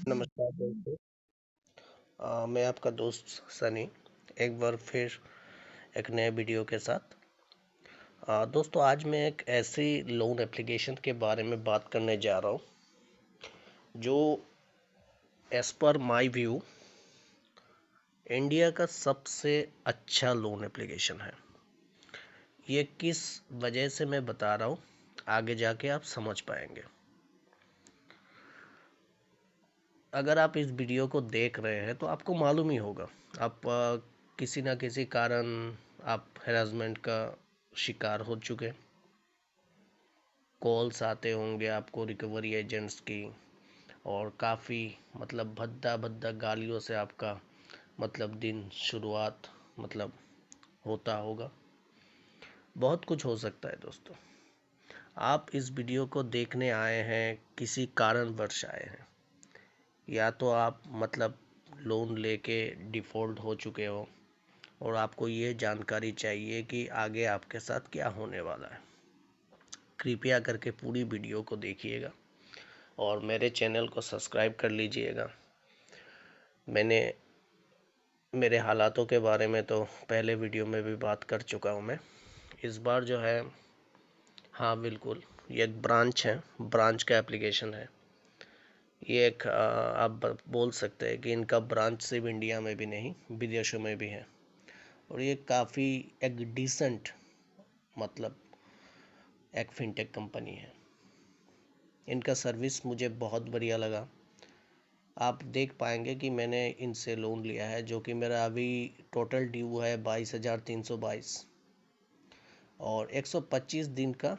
नमस्कार दोस्तों। मैं आपका दोस्त सनी एक बार फिर एक नए वीडियो के साथ। दोस्तों, आज मैं एक ऐसी लोन एप्लीकेशन के बारे में बात करने जा रहा हूँ जो as per my view India का सबसे अच्छा लोन एप्लीकेशन है। ये किस वजह से मैं बता रहा हूँ, आगे जाके आप समझ पाएंगे। अगर आप इस वीडियो को देख रहे हैं तो आपको मालूम ही होगा, आप किसी ना किसी कारण आप हैरेसमेंट का शिकार हो चुके। कॉल्स आते होंगे आपको रिकवरी एजेंट्स की, और काफ़ी मतलब भद्दा भद्दा गालियों से आपका मतलब दिन शुरुआत मतलब होता होगा। बहुत कुछ हो सकता है दोस्तों। आप इस वीडियो को देखने आए हैं, किसी कारणवश आए हैं, या तो आप मतलब लोन लेके डिफ़ॉल्ट हो चुके हो और आपको ये जानकारी चाहिए कि आगे आपके साथ क्या होने वाला है। कृपया करके पूरी वीडियो को देखिएगा और मेरे चैनल को सब्सक्राइब कर लीजिएगा। मैंने मेरे हालातों के बारे में तो पहले वीडियो में भी बात कर चुका हूँ मैं। इस बार जो है, हाँ बिल्कुल, ये एक ब्रांच है, ब्रांच का एप्लीकेशन है। ये एक आप बोल सकते हैं कि इनका ब्रांच सिर्फ इंडिया में भी नहीं, विदेशों में भी है। और ये काफ़ी एक डिसेंट मतलब एक फिनटेक कंपनी है। इनका सर्विस मुझे बहुत बढ़िया लगा। आप देख पाएंगे कि मैंने इनसे लोन लिया है, जो कि मेरा अभी टोटल ड्यू है 22,322 और 125 दिन का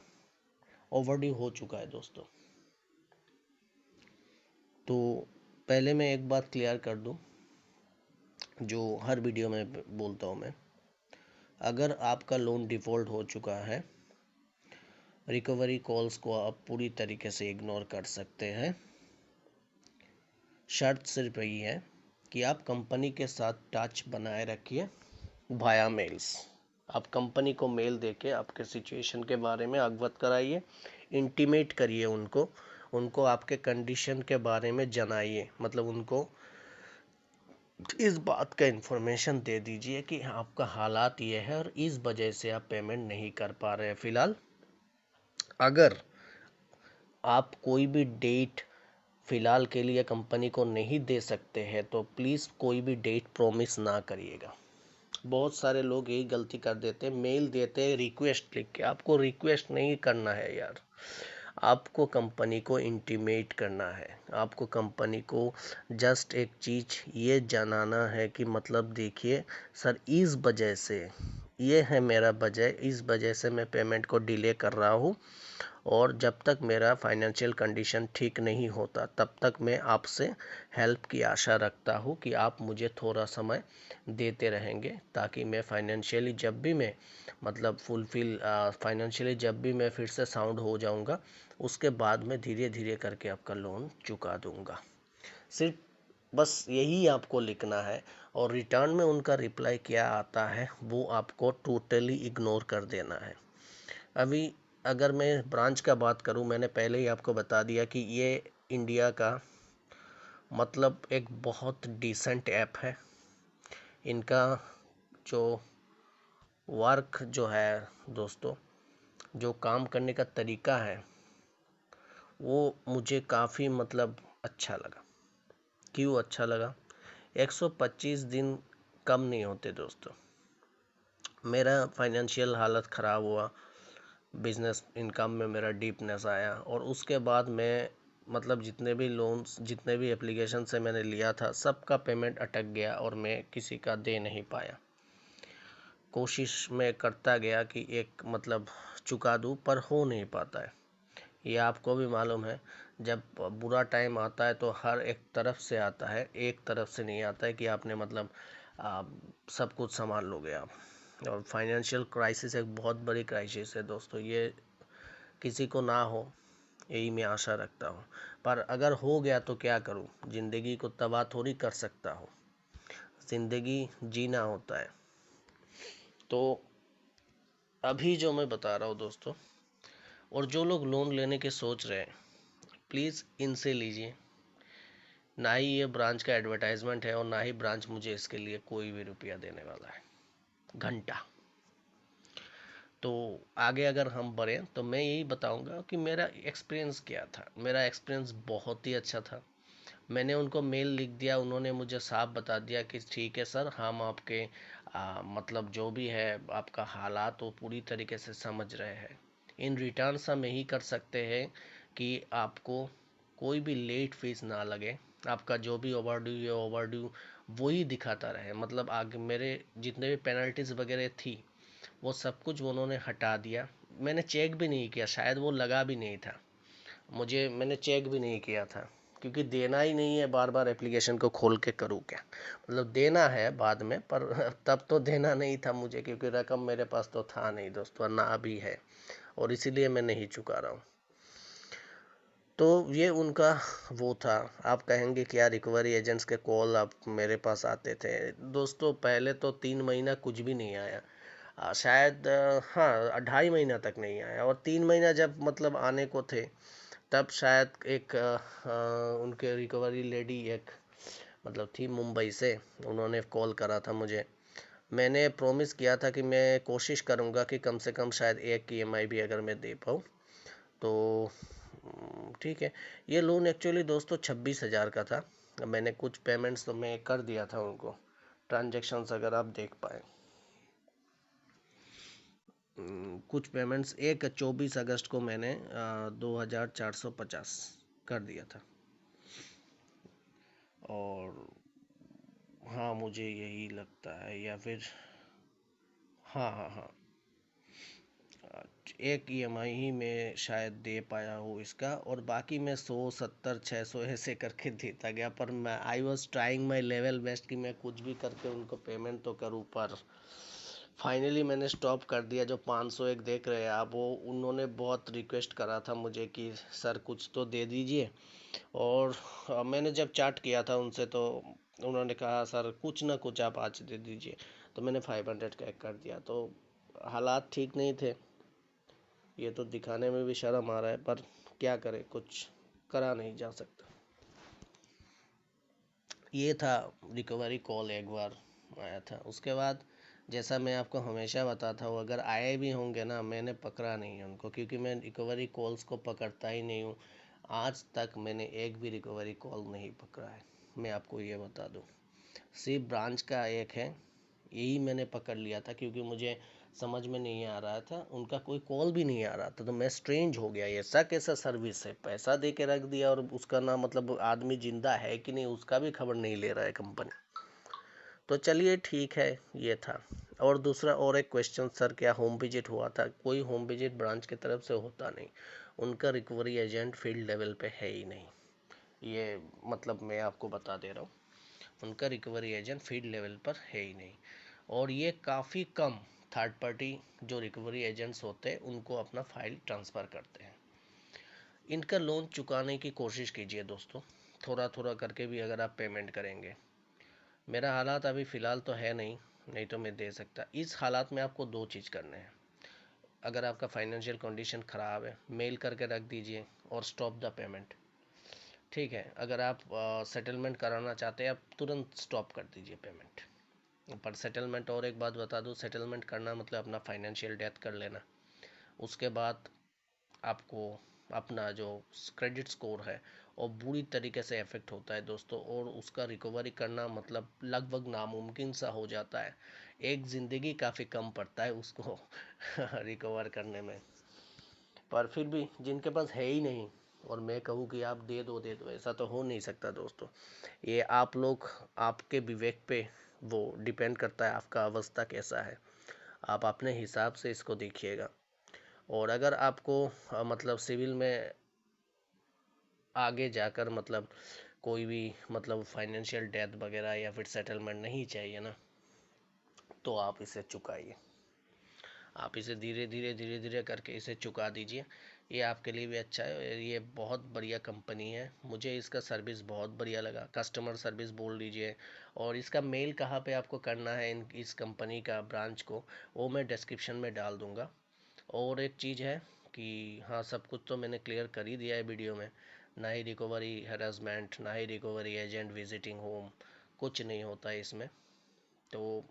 ओवरड्यू हो चुका है दोस्तों। तो पहले मैं एक बात क्लियर कर दूं, जो हर वीडियो में बोलता हूं मैं। अगर आपका लोन डिफ़ॉल्ट हो चुका है, रिकवरी कॉल्स को आप पूरी तरीके से इग्नोर कर सकते हैं। शर्त सिर्फ यही है कि आप कंपनी के साथ टच बनाए रखिए वाया मेल्स। आप कंपनी को मेल देके आपके सिचुएशन के बारे में अवगत कराइए, इंटीमेट करिए उनको, उनको आपके कंडीशन के बारे में जनाइए, मतलब उनको इस बात का इन्फॉर्मेशन दे दीजिए कि आपका हालात ये है और इस वजह से आप पेमेंट नहीं कर पा रहे हैं फिलहाल। अगर आप कोई भी डेट फिलहाल के लिए कंपनी को नहीं दे सकते हैं तो प्लीज़ कोई भी डेट प्रॉमिस ना करिएगा। बहुत सारे लोग यही गलती कर देते हैं, मेल देते हैं रिक्वेस्ट लिख के। आपको रिक्वेस्ट नहीं करना है यार, आपको कंपनी को इंटीमेट करना है। आपको कंपनी को जस्ट एक चीज़ ये जनाना है कि मतलब देखिए सर, इस वजह से ये है मेरा वजह, इस वजह से मैं पेमेंट को डिले कर रहा हूँ, और जब तक मेरा फाइनेंशियल कंडीशन ठीक नहीं होता तब तक मैं आपसे हेल्प की आशा रखता हूँ कि आप मुझे थोड़ा समय देते रहेंगे, ताकि मैं फाइनेंशियली जब भी मैं मतलब फाइनेंशियली जब भी मैं फिर से साउंड हो जाऊंगा, उसके बाद मैं धीरे धीरे करके आपका लोन चुका दूंगा। सिर्फ बस यही आपको लिखना है, और रिटर्न में उनका रिप्लाई क्या आता है वो आपको टोटली इग्नोर कर देना है। अभी अगर मैं ब्रांच का बात करूं, मैंने पहले ही आपको बता दिया कि ये इंडिया का मतलब एक बहुत डिसेंट ऐप है। इनका जो वर्क जो है दोस्तों, जो काम करने का तरीका है, वो मुझे काफ़ी मतलब अच्छा लगा। क्यों अच्छा लगा? 125 दिन कम नहीं होते दोस्तों। मेरा फाइनेंशियल हालत ख़राब हुआ, बिजनेस इनकम में मेरा डीपनेस आया, और उसके बाद मैं मतलब जितने भी लोन्स, जितने भी एप्लीकेशन से मैंने लिया था, सबका पेमेंट अटक गया और मैं किसी का दे नहीं पाया। कोशिश मैं करता गया कि एक मतलब चुका दूं, पर हो नहीं पाता है। ये आपको भी मालूम है, जब बुरा टाइम आता है तो हर एक तरफ से आता है, एक तरफ से नहीं आता है कि आपने मतलब आ, सब कुछ संभाल लोगे आप। और फाइनेंशियल क्राइसिस एक बहुत बड़ी क्राइसिस है दोस्तों, ये किसी को ना हो यही मैं आशा रखता हूँ। पर अगर हो गया तो क्या करूँ, ज़िंदगी को तबाह थोड़ी कर सकता हूँ, ज़िंदगी जीना होता है। तो अभी जो मैं बता रहा हूँ दोस्तों, और जो लोग लोन लेने के सोच रहे हैं, प्लीज़ इनसे लीजिए। ना ही ये ब्रांच का एडवर्टाइजमेंट है और ना ही ब्रांच मुझे इसके लिए कोई भी रुपया देने वाला है, घंटा। तो आगे अगर हम बढ़ें तो मैं यही बताऊंगा कि मेरा एक्सपीरियंस क्या था। मेरा एक्सपीरियंस बहुत ही अच्छा था। मैंने उनको मेल लिख दिया, उन्होंने मुझे साफ बता दिया कि ठीक है सर, हम आपके मतलब जो भी है आपका हालात वो पूरी तरीके से समझ रहे हैं। इन रिटर्न हम यही कर सकते हैं कि आपको कोई भी लेट फीस ना लगे, आपका जो भी ओवरड्यू या ओवरड्यू वही दिखाता रहे। मतलब आगे मेरे जितने भी पेनल्टीज वगैरह थी वो सब कुछ उन्होंने हटा दिया। मैंने चेक भी नहीं किया, शायद वो लगा भी नहीं था मुझे, मैंने चेक भी नहीं किया था, क्योंकि देना ही नहीं है, बार बार एप्लीकेशन को खोल के करूँ क्या। मतलब देना है बाद में, पर तब तो देना नहीं था मुझे, क्योंकि रकम मेरे पास तो था नहीं दोस्तों, ना अभी है, और इसीलिए मैं नहीं चुका रहा हूँ। तो ये उनका वो था। आप कहेंगे कि यार रिकवरी एजेंट्स के कॉल आप मेरे पास आते थे दोस्तों। पहले तो 3 महीना कुछ भी नहीं आया, शायद हाँ 2.5 महीना तक नहीं आया, और 3 महीना जब मतलब आने को थे तब शायद एक उनके रिकवरी लेडी एक मतलब थी मुंबई से, उन्होंने कॉल करा था मुझे। मैंने प्रॉमिस किया था कि मैं कोशिश करूंगा कि कम से कम शायद एक की ईएमआई भी अगर मैं दे पाऊँ तो ठीक है। ये लोन एक्चुअली दोस्तों 26,000 का था। मैंने कुछ पेमेंट्स तो मैं कर दिया था उनको, ट्रांजेक्शन्स अगर आप देख पाए। कुछ पेमेंट्स एक 24 अगस्त को मैंने 2,450 कर दिया था। और हाँ मुझे यही लगता है, या फिर हाँ हाँ हाँ, एक ईएमआई ही मैं शायद दे पाया हूँ इसका, और बाकी मैं 100 70 600 ऐसे करके देता गया। पर मैं I was trying my level best कि मैं कुछ भी करके उनको पेमेंट तो करूँ, पर फाइनली मैंने स्टॉप कर दिया। जो 501 देख रहे हैं आप, वो उन्होंने बहुत रिक्वेस्ट करा था मुझे कि सर कुछ तो दे दीजिए। और मैंने जब चैट किया था उनसे तो उन्होंने कहा सर कुछ ना कुछ आप आज दे दीजिए। तो मैंने 500 का कर दिया। तो हालात ठीक नहीं थे, ये तो दिखाने में भी शर्म आ रहा है, पर क्या करें, कुछ करा नहीं जा सकता। ये था रिकवरी कॉल एक बार आया था। उसके बाद जैसा मैं आपको हमेशा बताता हूँ, अगर आए भी होंगे ना, मैंने पकड़ा नहीं है उनको, क्योंकि मैं रिकवरी कॉल्स को पकड़ता ही नहीं हूँ। आज तक मैंने एक भी रिकवरी कॉल नहीं पकड़ा है, मैं आपको ये बता दूँ। सिर्फ ब्रांच का एक है, यही मैंने पकड़ लिया था, क्योंकि मुझे समझ में नहीं आ रहा था, उनका कोई कॉल भी नहीं आ रहा था। तो मैं स्ट्रेंज हो गया, ऐसा कैसा सर्विस है, पैसा दे के रख दिया और उसका ना मतलब आदमी जिंदा है कि नहीं उसका भी खबर नहीं ले रहा है कंपनी। तो चलिए ठीक है, ये था। और दूसरा और एक क्वेश्चन, सर क्या होम विजिट हुआ था? कोई होम विजिट ब्रांच की तरफ से होता नहीं, उनका रिकवरी एजेंट फील्ड लेवल पे है ही नहीं। ये मतलब मैं आपको बता दे रहा हूँ, उनका रिकवरी एजेंट फील्ड लेवल पर है ही नहीं। और ये काफ़ी कम थर्ड पार्टी जो रिकवरी एजेंट्स होते हैं उनको अपना फाइल ट्रांसफ़र करते हैं। इनका लोन चुकाने की कोशिश कीजिए दोस्तों, थोड़ा थोड़ा करके भी अगर आप पेमेंट करेंगे। मेरा हालात अभी फ़िलहाल तो है नहीं, नहीं तो मैं दे सकता। इस हालात में आपको दो चीज़ करने हैं। अगर आपका फाइनेंशियल कंडीशन ख़राब है, मेल करके रख दीजिए और स्टॉप द पेमेंट। ठीक है, अगर आप सेटलमेंट कराना चाहते हैं, आप तुरंत स्टॉप कर दीजिए पेमेंट। पर सेटलमेंट, और एक बात बता दूं, सेटलमेंट करना मतलब अपना फाइनेंशियल डेथ कर लेना। उसके बाद आपको अपना जो क्रेडिट स्कोर है वो बुरी तरीके से इफेक्ट होता है दोस्तों, और उसका रिकवरी करना मतलब लगभग नामुमकिन सा हो जाता है। एक ज़िंदगी काफ़ी कम पड़ता है उसको रिकवर करने में। पर फिर भी जिनके पास है ही नहीं और मैं कहूँ कि आप दे दो, ऐसा तो हो नहीं सकता दोस्तों। ये आप लोग, आपके विवेक पे वो डिपेंड करता है, आपका अवस्था कैसा है। आप अपने हिसाब से इसको देखिएगा। और अगर आपको मतलब सिविल में आगे जाकर मतलब कोई भी मतलब फाइनेंशियल डेथ वगैरह या फिर सेटलमेंट नहीं चाहिए ना, तो आप इसे चुकाइए। आप इसे धीरे धीरे धीरे धीरे करके इसे चुका दीजिए। ये आपके लिए भी अच्छा है, और ये बहुत बढ़िया कंपनी है, मुझे इसका सर्विस बहुत बढ़िया लगा, कस्टमर सर्विस बोल लीजिए। और इसका मेल कहाँ पे आपको करना है, इस कंपनी का ब्रांच को, वो मैं डिस्क्रिप्शन में डाल दूँगा। और एक चीज़ है कि हाँ, सब कुछ तो मैंने क्लियर कर ही दिया है वीडियो में। ना ही रिकवरी हैरेसमेंट, ना ही रिकवरी एजेंट विजिटिंग होम, कुछ नहीं होता है इसमें। तो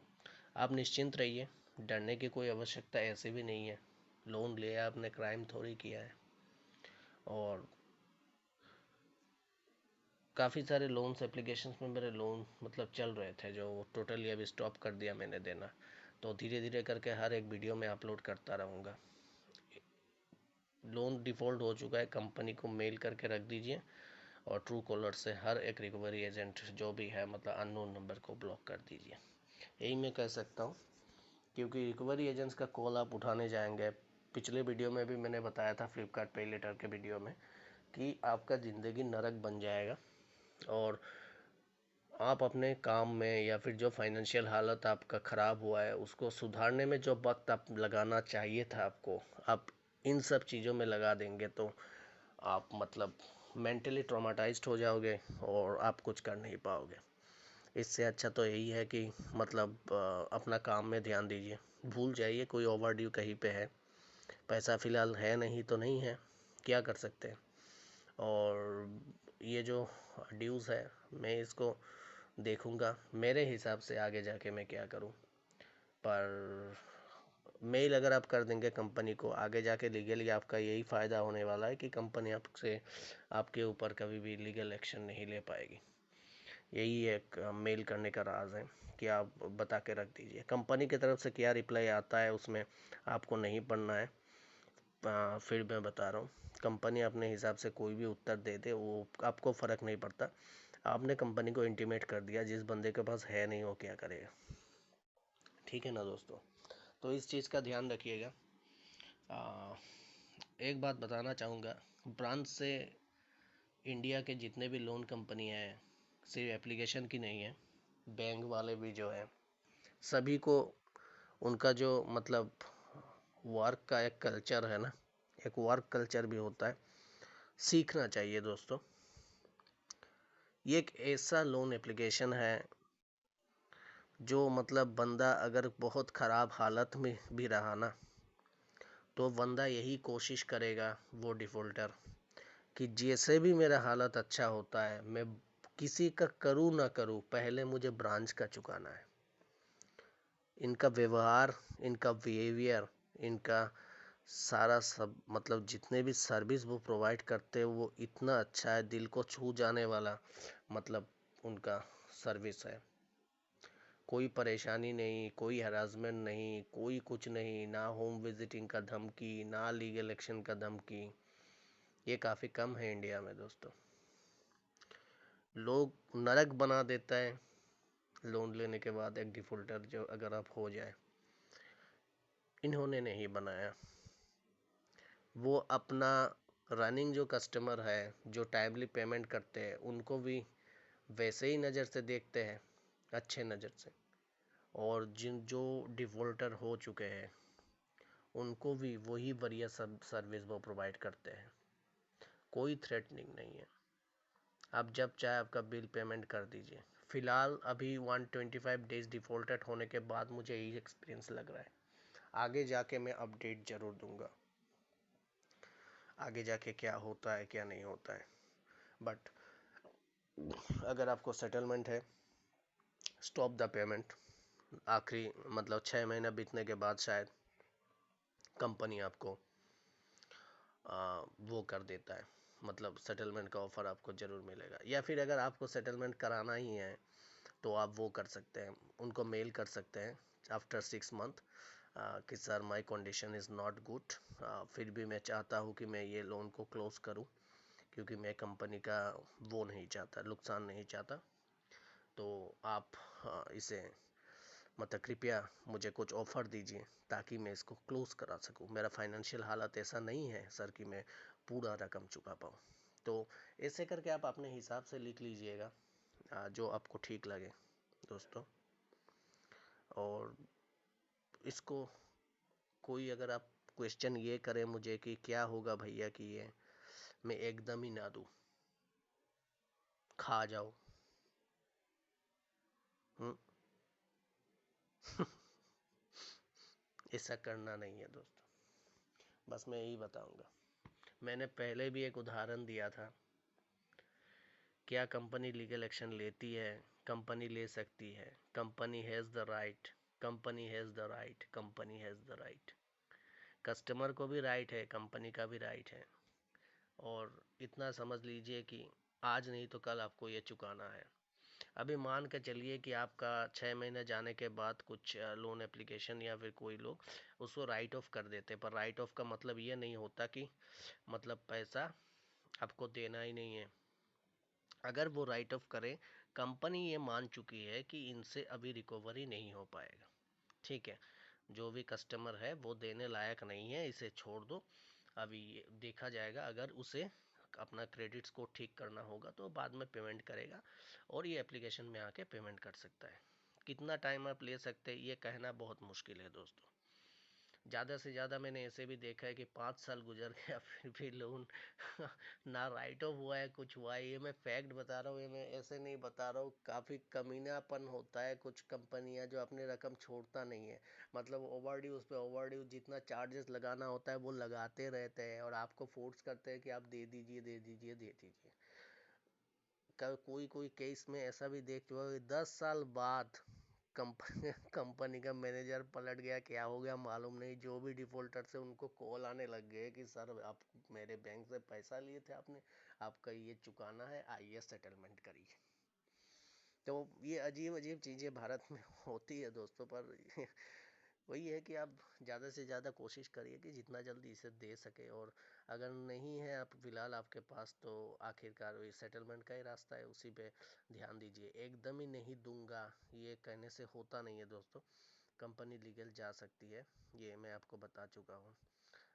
आप निश्चिंत रहिए, डरने की कोई आवश्यकता ऐसे भी नहीं है। लोन लिया आपने, क्राइम थोड़ी किया है। और काफ़ी सारे लोन्स एप्लीकेशंस में मेरे लोन मतलब चल रहे थे, जो टोटली अभी स्टॉप कर दिया मैंने देना। तो धीरे धीरे करके हर एक वीडियो में अपलोड करता रहूँगा। लोन डिफ़ॉल्ट हो चुका है, कंपनी को मेल करके रख दीजिए, और ट्रू कॉलर से हर एक रिकवरी एजेंट जो भी है मतलब अननोन नंबर को ब्लॉक कर दीजिए। यही मैं कह सकता हूँ, क्योंकि रिकवरी एजेंट्स का कॉल आप उठाने जाएंगे, पिछले वीडियो में भी मैंने बताया था फ्लिपकार्ट पे लेटर के वीडियो में, कि आपका ज़िंदगी नरक बन जाएगा। और आप अपने काम में या फिर जो फाइनेंशियल हालत आपका ख़राब हुआ है उसको सुधारने में जो वक्त आप लगाना चाहिए था आपको, आप इन सब चीज़ों में लगा देंगे तो आप मतलब मेंटली ट्रॉमाटाइज्ड हो जाओगे और आप कुछ कर नहीं पाओगे। इससे अच्छा तो यही है कि मतलब अपना काम में ध्यान दीजिए, भूल जाइए कोई ओवर ड्यू कहीं पे है। पैसा फ़िलहाल है नहीं तो नहीं है, क्या कर सकते हैं। और ये जो ड्यूज़ है मैं इसको देखूंगा मेरे हिसाब से आगे जाके मैं क्या करूं। पर मेल अगर आप कर देंगे कंपनी को, आगे जाके लीगली आपका यही फ़ायदा होने वाला है कि कंपनी आपसे आपके ऊपर कभी भी लीगल एक्शन नहीं ले पाएगी। यही एक मेल करने का राज है कि आप बता के रख दीजिए। कंपनी की तरफ से क्या रिप्लाई आता है उसमें आपको नहीं पढ़ना है। फिर मैं बता रहा हूँ, कंपनी अपने हिसाब से कोई भी उत्तर दे दे वो आपको फ़र्क नहीं पड़ता। आपने कंपनी को इंटीमेट कर दिया, जिस बंदे के पास है नहीं वो क्या करेगा। ठीक है ना दोस्तों, तो इस चीज़ का ध्यान रखिएगा। आ, एक बात बताना चाहूँगा, ब्रांच से इंडिया के जितने भी लोन कंपनियां हैं, सिर्फ एप्लीकेशन की नहीं है, बैंक वाले भी जो है, सभी को उनका जो मतलब वर्क का एक कल्चर है ना, एक वर्क कल्चर भी होता है, सीखना चाहिए दोस्तों। ये एक ऐसा लोन एप्लीकेशन है जो मतलब बंदा अगर बहुत ख़राब हालत में भी रहा ना, तो बंदा यही कोशिश करेगा, वो डिफ़ॉल्टर, कि जैसे भी मेरा हालत अच्छा होता है मैं किसी का करूँ ना करूँ, पहले मुझे ब्रांच का चुकाना है। इनका व्यवहार, इनका बिहेवियर, इनका सारा सब मतलब जितने भी सर्विस वो प्रोवाइड करते हैं वो इतना अच्छा है, दिल को छू जाने वाला मतलब उनका सर्विस है। कोई परेशानी नहीं, कोई हरासमेंट नहीं, कोई कुछ नहीं, ना होम विजिटिंग का धमकी, ना लीगल एक्शन का धमकी। ये काफ़ी कम है इंडिया में दोस्तों। लोग नरक बना देता है लोन लेने के बाद एक डिफ़ॉल्टर जो अगर आप हो जाए। इन्होंने नहीं बनाया, वो अपना रनिंग जो कस्टमर है जो टाइमली पेमेंट करते हैं उनको भी वैसे ही नज़र से देखते हैं, अच्छे नज़र से। और जिन जो डिफ़ॉल्टर हो चुके हैं उनको भी वही बढ़िया सब सर्विस वो प्रोवाइड करते हैं। कोई थ्रेटनिंग नहीं है, आप जब चाहे आपका बिल पेमेंट कर दीजिए। फ़िलहाल अभी 125 डेज डिफ़ॉल्टेड होने के बाद मुझे यही एक्सपीरियंस लग रहा है। आगे जाके मैं अपडेट ज़रूर दूंगा, आगे जाके क्या होता है क्या नहीं होता है। बट अगर आपको सेटलमेंट है, स्टॉप द पेमेंट। आखिरी मतलब 6 महीना बीतने के बाद शायद कंपनी आपको वो कर देता है, मतलब सेटलमेंट का ऑफ़र आपको ज़रूर मिलेगा। या फिर अगर आपको सेटलमेंट कराना ही है तो आप वो कर सकते हैं, उनको मेल कर सकते हैं आफ्टर 6 मंथ कि sir my condition is not good, फिर भी मैं चाहता हूँ कि मैं ये लोन को क्लोज़ करूँ, क्योंकि मैं कंपनी का वो नहीं चाहता, नुकसान नहीं चाहता। तो आप इसे मतलब कृपया मुझे कुछ ऑफ़र दीजिए ताकि मैं इसको क्लोज़ करा सकूं। मेरा फाइनेंशियल हालत ऐसा नहीं है सर कि मैं पूरा रकम चुका पाऊँ। तो ऐसे करके आप अपने हिसाब से लिख लीजिएगा जो आपको ठीक लगे दोस्तों। और इसको कोई अगर आप क्वेश्चन ये करें मुझे कि क्या होगा भैया कि ये, मैं एकदम ही ना दूँ, खा जाओ। हम्म, ऐसा करना नहीं है दोस्तों, बस मैं यही बताऊंगा। मैंने पहले भी एक उदाहरण दिया था क्या कंपनी लीगल एक्शन लेती है? कंपनी ले सकती है। Company has the right, company has the right, company has the right. Customer को भी राइट है, कंपनी का भी राइट है। और इतना समझ लीजिए कि आज नहीं तो कल आपको ये चुकाना है। अभी मान के चलिए कि आपका 6 महीने जाने के बाद कुछ लोन एप्लीकेशन या फिर कोई लोग उसको राइट ऑफ कर देते, पर राइट ऑफ का मतलब ये नहीं होता कि मतलब पैसा आपको देना ही नहीं है। अगर वो राइट ऑफ करें, कंपनी ये मान चुकी है कि इनसे अभी रिकवरी नहीं हो पाएगा, ठीक है, जो भी कस्टमर है वो देने लायक नहीं है, इसे छोड़ दो, अभी देखा जाएगा। अगर उसे अपना क्रेडिट्स को ठीक करना होगा तो बाद में पेमेंट करेगा और ये एप्लीकेशन में आके पेमेंट कर सकता है। कितना टाइम आप ले सकते हैं ये कहना बहुत मुश्किल है दोस्तों। ज़्यादा से ज़्यादा मैंने ऐसे भी देखा है कि 5 साल गुजर गया फिर भी लोन ना राइट ऑफ हुआ है, कुछ हुआ है। ये मैं फैक्ट बता रहा हूँ, ये मैं ऐसे नहीं बता रहा हूँ। काफ़ी कमीनापन होता है कुछ कंपनियां जो अपनी रकम छोड़ता नहीं है, मतलब ओवर ड्यू उस पर ओवर ड्यू जितना चार्जेस लगाना होता है वो लगाते रहते हैं और आपको फोर्स करते हैं कि आप दे दीजिए दे दीजिए दे दीजिए। कोई कोई केस में ऐसा भी देख चुका कि 10 साल बाद कंपनी कंपनी का मैनेजर पलट गया, क्या हो गया मालूम नहीं। जो भी डिफॉल्टर से उनको कॉल आने लग गए कि सर आप मेरे बैंक से पैसा लिए थे आपने, आपका ये चुकाना है, आइए सेटलमेंट करिए। तो ये अजीब अजीब चीज़ें भारत में होती है दोस्तों। पर वही है कि आप ज़्यादा से ज़्यादा कोशिश करिए कि जितना जल्दी इसे दे सके, और अगर नहीं है आप फिलहाल आपके पास तो आखिरकार वही सेटलमेंट का ही रास्ता है, उसी पे ध्यान दीजिए। एकदम ही नहीं दूंगा ये कहने से होता नहीं है दोस्तों। कंपनी लीगल जा सकती है, ये मैं आपको बता चुका हूँ।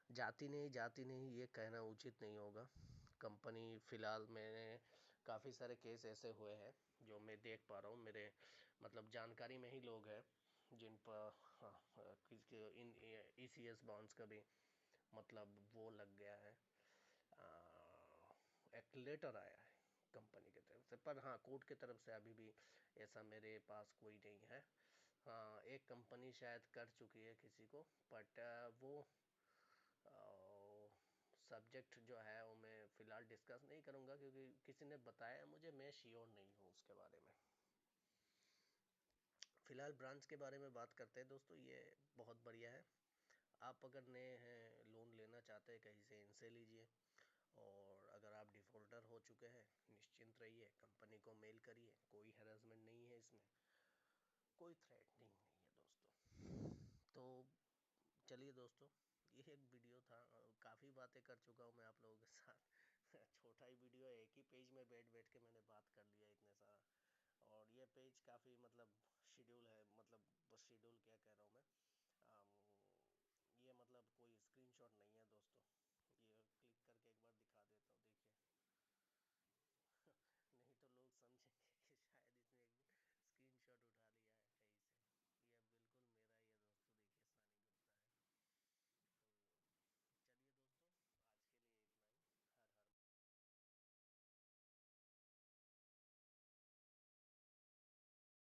जाती नहीं ये कहना उचित नहीं होगा। कंपनी फिलहाल मैंने काफ़ी सारे केस ऐसे हुए हैं जो मैं देख पा रहा हूँ, मेरे मतलब जानकारी में ही लोग हैं जिन पर इन ECS बाउंस का भी मतलब वो लग गया है, एक लेटर आया है कंपनी की तरफ से। पर हाँ, कोर्ट की तरफ से अभी भी ऐसा मेरे पास कोई नहीं है। हाँ, एक कंपनी शायद कर चुकी है किसी को, बट वो सब्जेक्ट जो है वो मैं फ़िलहाल डिस्कस नहीं करूँगा क्योंकि किसी ने बताया मुझे, मैं श्योर नहीं हूँ उसके बारे में। फ़िलहाल ब्रांच के बारे में बात करते हैं दोस्तों, ये बहुत बढ़िया है। आप अगर नए हैं, लोन लेना चाहते हैं कहीं से, इनसे लीजिए। और अगर आप डिफ़ॉल्टर हो चुके हैं, निश्चिंत रहिए, कंपनी को मेल करिए, कोई हैरेसमेंट नहीं है इसमें, कोई थ्रेटनिंग नहीं है दोस्तों। तो चलिए दोस्तों, ये एक वीडियो था, काफ़ी बातें कर चुका हूँ मैं आप लोगों के साथ छोटा ही वीडियो है, एक ही पेज में बैठ बैठ के मैंने बात कर लिया इतने सारा। और ये पेज काफ़ी मतलब शेड्यूल है, मतलब बस शेड्यूल क्या कह रहा हूँ मैं, ये मतलब कोई स्क्रीनशॉट नहीं है।